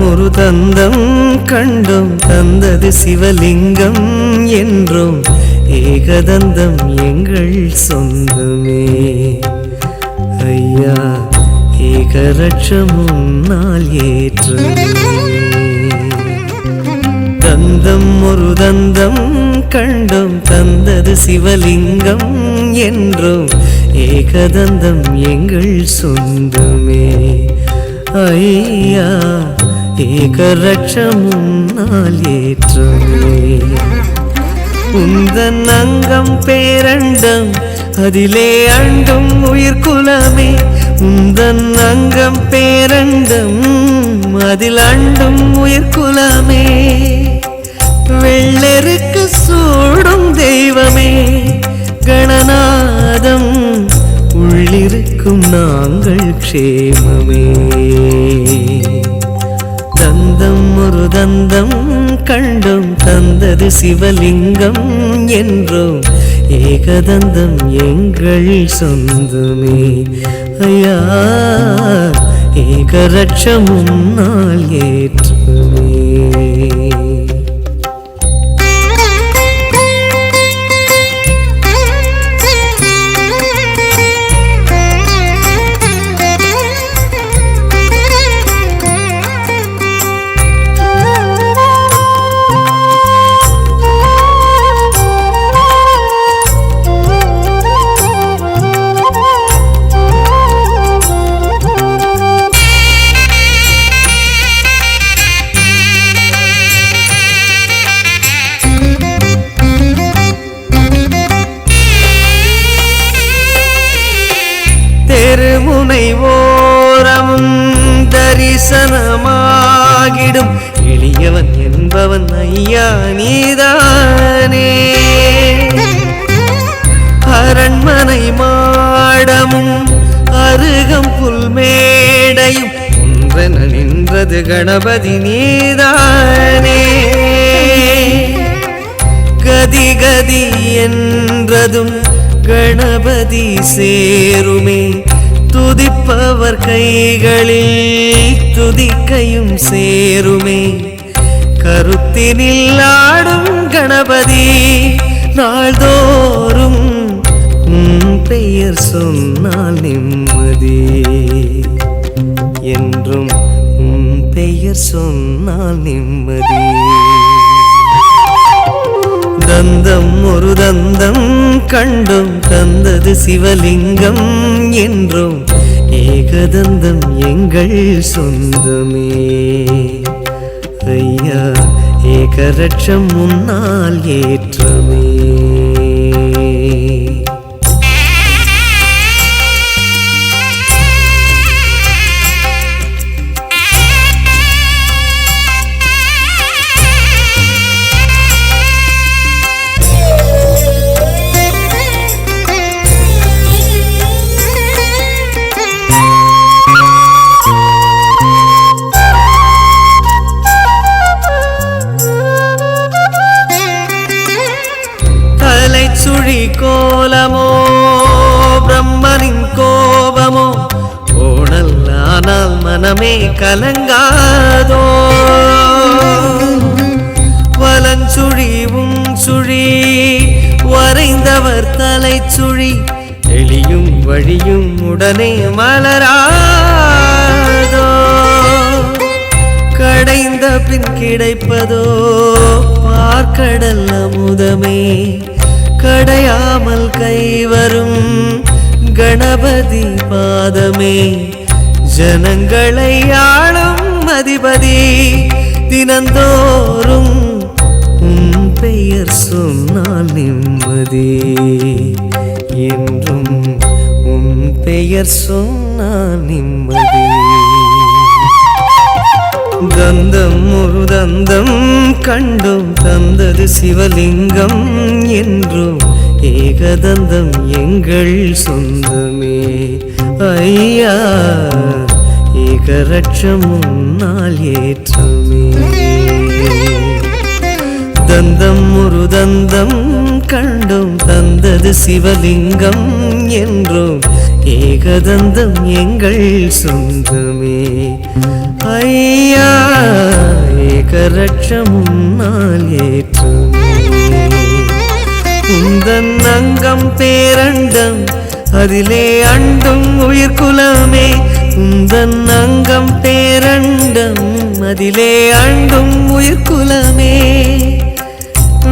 ஒரு தந்தம் கண்டும் தந்தது சிவலிங்கம் என்றும் ஏகதந்தம் எங்கள் சொந்தமே. ஐயா ஏகரட்சம் உன்னால் ஏற்றமே. தந்தம் ஒரு தந்தம் கண்டும் தந்தது சிவலிங்கம் என்றும் ஏகதந்தம் எங்கள் சொந்தமே. ஐயா ஏகரட்சம் உன்னால் ஏற்றமே. உந்தன் அங்கம் பேரண்டம் அதிலே அண்டும் உயிர்குலமே. உந்தன் அங்கம் பேரண்டம் அதில் அண்டும் உயிர்குலமே. வெள்ளெருக்கு சூடும் தெய்வமே கணநாதம் உள்ளிருக்கும் நாங்கள் க்ஷேமமே. தந்தம் ஒரு தந்தம் கண்டும் தந்தது சிவலிங்கம் என்றும் ஏகதந்தம் எங்கள் சொந்தமே. ஐயா ஏகரட்சம் உன்னால் ஏற்றமே. திருமுனை ஓரமும் தரிசனமாகிடும் எளியவன் என்பவன் ஐயா நீதானே. அரண்மனை மாடமும் அருகம் புல்மேடையும் ஒன்றென நின்றது கணபதி நீதானே. கதி கதி என்றதும் கணபதி சேருமே, துதிப்பவர் கைகளில் துதிக்கையும் சேருமே. கருத்தினில் ஆடும் கணபதி நாள்தோறும் பெயர் சொன்னால் நிம்மதி, என்றும் பெயர் சொன்னால் நிம்மதி. தந்தம் ஒரு தந்தம் கண்டும் தந்தது சிவலிங்கம் என்றும் ஏகதந்தம் எங்கள் சொந்தமே. ஐயா ஏகரட்சம் முன்னால் ஏற்றமே. கோலமோ பிரம்மனின் கோபமோ ஓணல்லானால் மனமே கலங்காதோ. வலஞ்சுழிவும் சுழி வரைந்தவர் தலைச்சுழி எளியும் வழியும் உடனே மலராதோ. கடைந்த பின் கிடைப்பதோ பார்க்கடல் அமுதமே, கடையாமல் கைவரும் கணபதி பாதமே. ஜனங்களை ஆளும் அதிபதி தினந்தோறும் பெயர் சொன்னால் நிம்மதி, என்றும் பெயர் சொன்னால் நிம்மதி. தந்தம் ஒரு தந்தம் கண்டும் தந்தது சிவலிங்கம் என்றும் ஏகதந்தம் எங்கள் சொந்தமே. ஐயா ஏகரட்சம் முன்னால் ஏற்றமே. தந்தம் ஒரு தந்தம் கண்டும் தந்தது சிவலிங்கம் என்றும் ஏகதந்தம் எங்கள் சொந்தமே. ஐயா ஏகரட்சம் முன்னால் ஏற்றமே. உந்தன் அங்கம் பேரண்டம் அதிலே அண்டும் உயிர்குலமே. உந்தன் அங்கம் பேரண்டம் அதிலே அண்டும் உயிர்குலமே.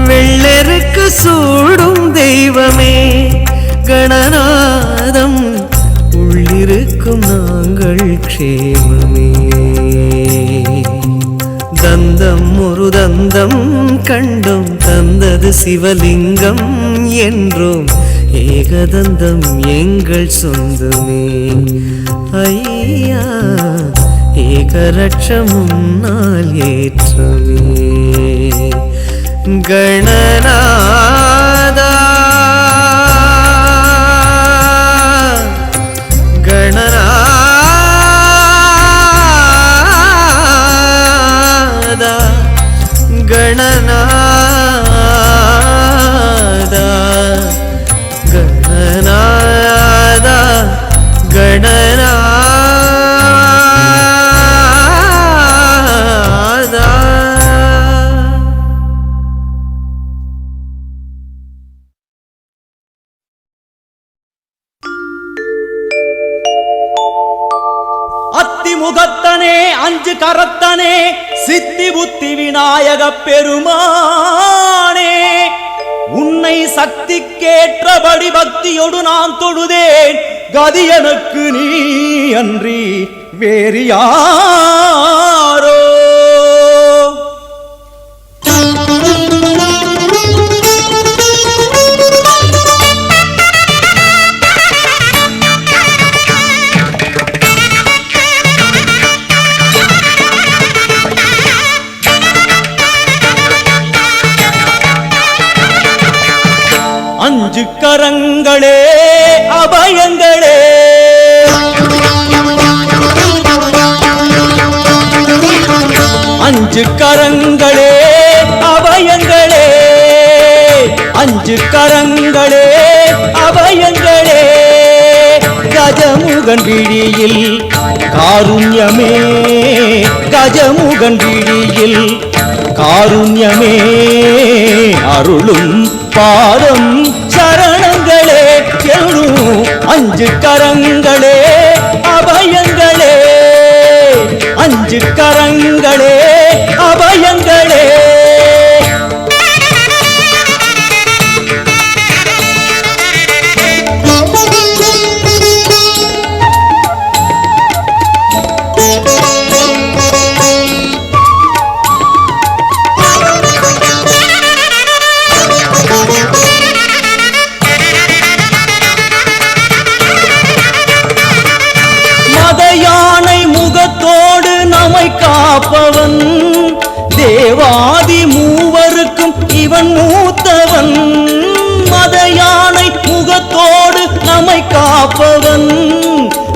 வெள்ளெருக்கு சூடும் தெய்வமே கணநாதம் உள்ளிருக்கும் நாங்கள் க்ஷேமமே. தந்தம் ஒரு தந்தம் கண்டும் தந்தது சிவலிங்கம் என்றும் ஏகதந்தம் எங்கள் சொந்தமே. ஐயா ஏகரட்சம் முன்னால் ஏற்றமே. கணநாதா கணநாதா கணநாதா கணநாதா கணநாதா. அத்திமுகத்தனே அஞ்சு கரத்தனே சித்தி புத்தி விநாயக பெருமானே, உன்னை சக்திக்கேற்றபடி பக்தியோடு நான் தொழுதேன். கதி எனக்கு நீ அன்றி வேறு யாரோ. கரங்களே அபயங்களே அஞ்சு கரங்களே அபயங்களே அஞ்சு கரங்களே அபயங்களே கஜமுகன் விழியில் காருண்யமே கஜமுகன் விழியில் காருண்யமே அருளும் பாதம் சரணங்களே எழும் அஞ்சு கரங்களே அபயங்களே அஞ்சு கரங்களே அபயங்களே காப்பவன் தேவாதி மூவருக்கும் இவன் மூத்தவன் மத யானை முகத்தோடு நம்மை காப்பவன்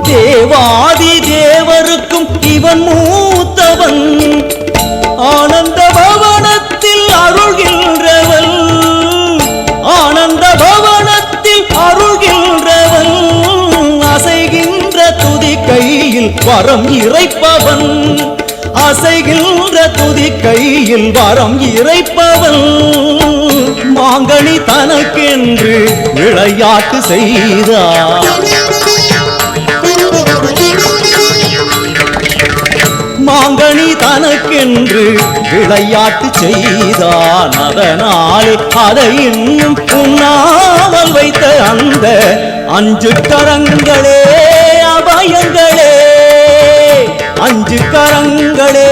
தேவாதி தேவருக்கும் இவன் மூத்தவன் ஆனந்த பவனத்தில் அருள்கின்றவன் ஆனந்த பவனத்தில் அருள்கின்றவன் அசைகின்ற துதி கையில் வரம் இறைப்பவன் அசைகின்ற துதி கையில் வரம் இறைப்பவன் மாங்கனி தனக்கென்று விளையாட்டு செய்தார் மாங்கனி தனக்கென்று விளையாட்டு செய்தான் அதனாலே அதை இன்னும் உண்ணாமல் வைத்த அந்த அஞ்சு கரங்களே அபயங்களே அஞ்சு கரங்களே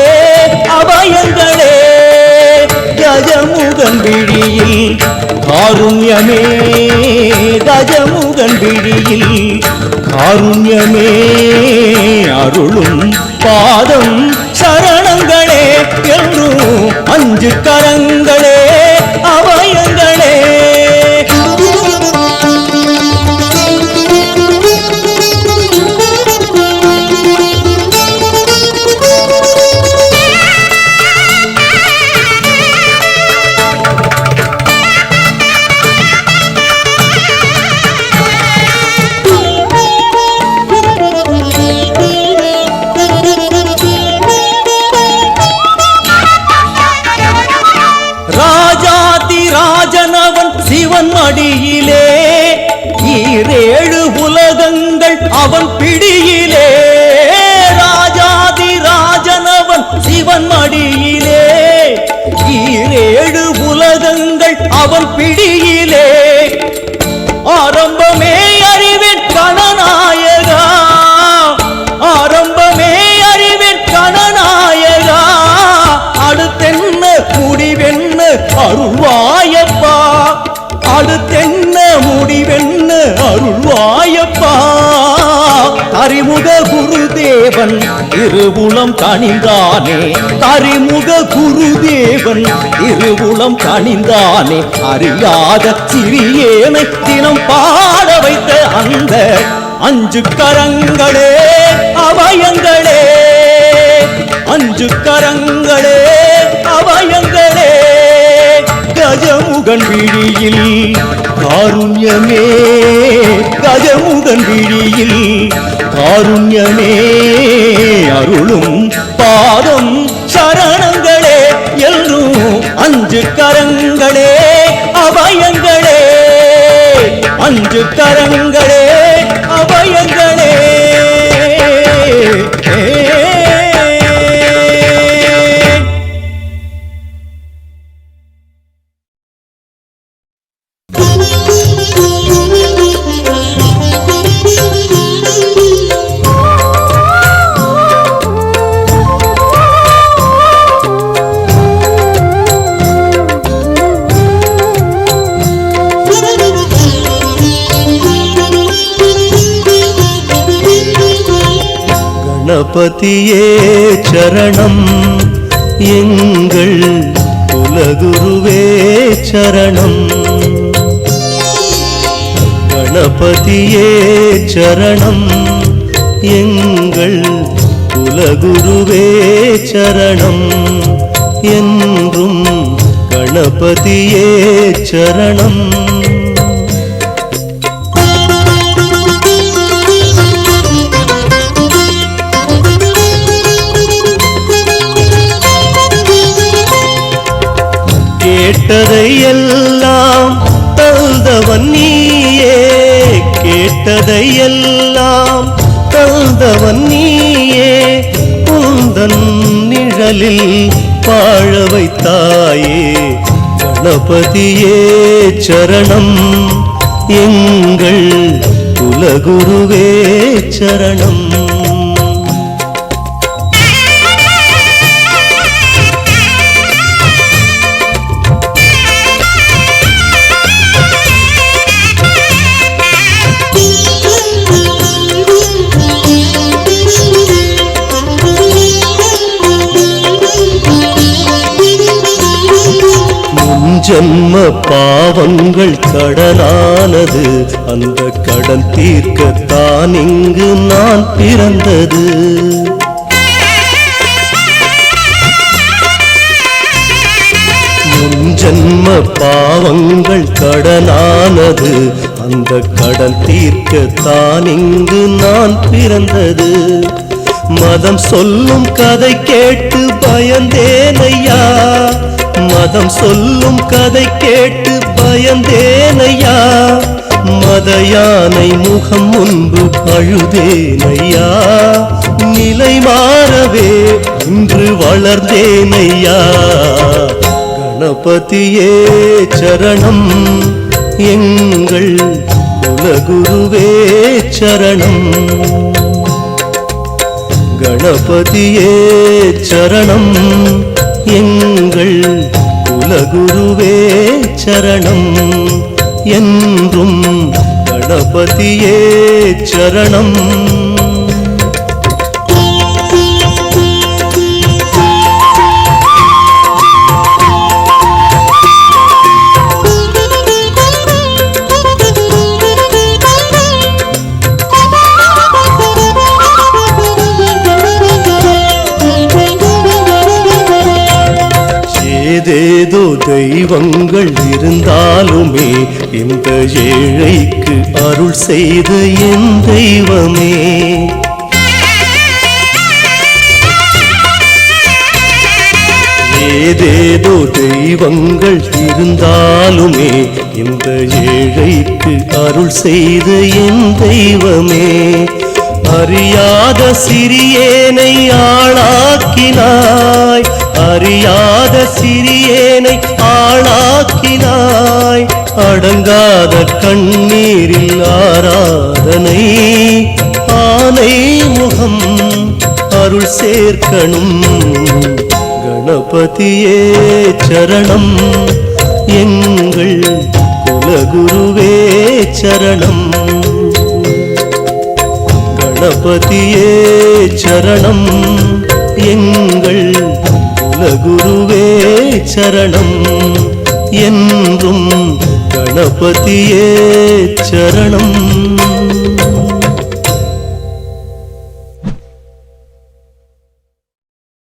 அபயங்களே கஜமுகன் விழியில் காருண்யமே கஜமுகன் விழியில் காருண்யமே அருளும் பாதம் சரணங்களே என்றும் அஞ்சு கரங்களே அபயங்களே சிவன் மடியிலே ஈரேழு உலகங்கள் அவன் பிடியிலே ராஜாதி ராஜனவன் சிவன் மடியிலே ஈரேழு உலகங்கள் அவன் பிடியிலே ஆரம்பமே அறிவேன் கணநாயகா ஆரம்பமே அறிவேன் கணநாயகா அடுத்தென்ன முடிவென்ன அருள்வாயப்பா அடுத்தென்ன முடிவென்ன அருள்வாயப்பா கரிமுக குருதேவன் திருவுளம் கனிந்தானே கரிமுக குருதேவன் திருவுளம் கனிந்தானே அறியாத சிறியேனை தினம் பாட வைத்த அந்த அஞ்சு கரங்களே அபயங்களே அஞ்சு கரங்களே அபயங்களே கஜமுகன் விழியில் காருண்யமே கஜமுகன் விழியில் காருண்யமே அருளும் பாதம் சரணங்களே என்றும் அஞ்சு கரங்களே அபயங்களே அஞ்சு கரங்களே அபயங்களே கணபதியே சரணம் எங்கள் குலகுருவே சரணம் கணபதியே சரணம் எங்கள் குலகுருவே சரணம் என்றும் கணபதியே சரணம். கேட்டதையெல்லாம் தந்தவன் நீயே, கேட்டதையெல்லாம் தந்தவன் நீயே, உந்தன் நிழலில் வாழ வைத்தாயே கணபதியே சரணம் எங்கள் குலகுருவே சரணம். ஜன்ம பாவங்கள் கடனானது, அந்த கடன் தீர்க்கத்தான் இங்கு நான் பிறந்தது. ஜன்ம பாவங்கள் கடனானது, அந்த கடன் தீர்க்கத்தான் இங்கு நான் பிறந்தது. மதம் சொல்லும் கதை கேட்டு பயந்தேனையா, மதம் சொல்லும் கதை கேட்டு பயந்தேனையா, மத யானை முகம் முன்பு அழுதேனையா, நிலை மாறவே இன்று வளர்ந்தேனையா கணபதியே சரணம் எங்கள் குலகுருவே சரணம். கணபதியே சரணம் எங்கள் குலகுருவே சரணம் என்றும் கணபதியே சரணம். ஏதேதோ தெய்வங்கள் இருந்தாலுமே இந்த ஏழைக்கு அருள் செய்த என் தெய்வமே, ஏதேதோ தெய்வங்கள் இருந்தாலுமே இந்த ஏழைக்கு அருள் செய்த என் தெய்வமே. அறியாத சிறியேனை ஆளாக்கினாய், அறியாத சிறியேனை ஆளாக்கினாய், அடங்காத கண்ணீரில் ஆராதனை ஆனை முகம் அருள் சேர்க்கணும் கணபதியே சரணம் எங்கள் குலகுருவே சரணம். கணபதியே சரணம் எங்கள் குலகுருவே சரணம் என்றும் கணபதியே சரணம்.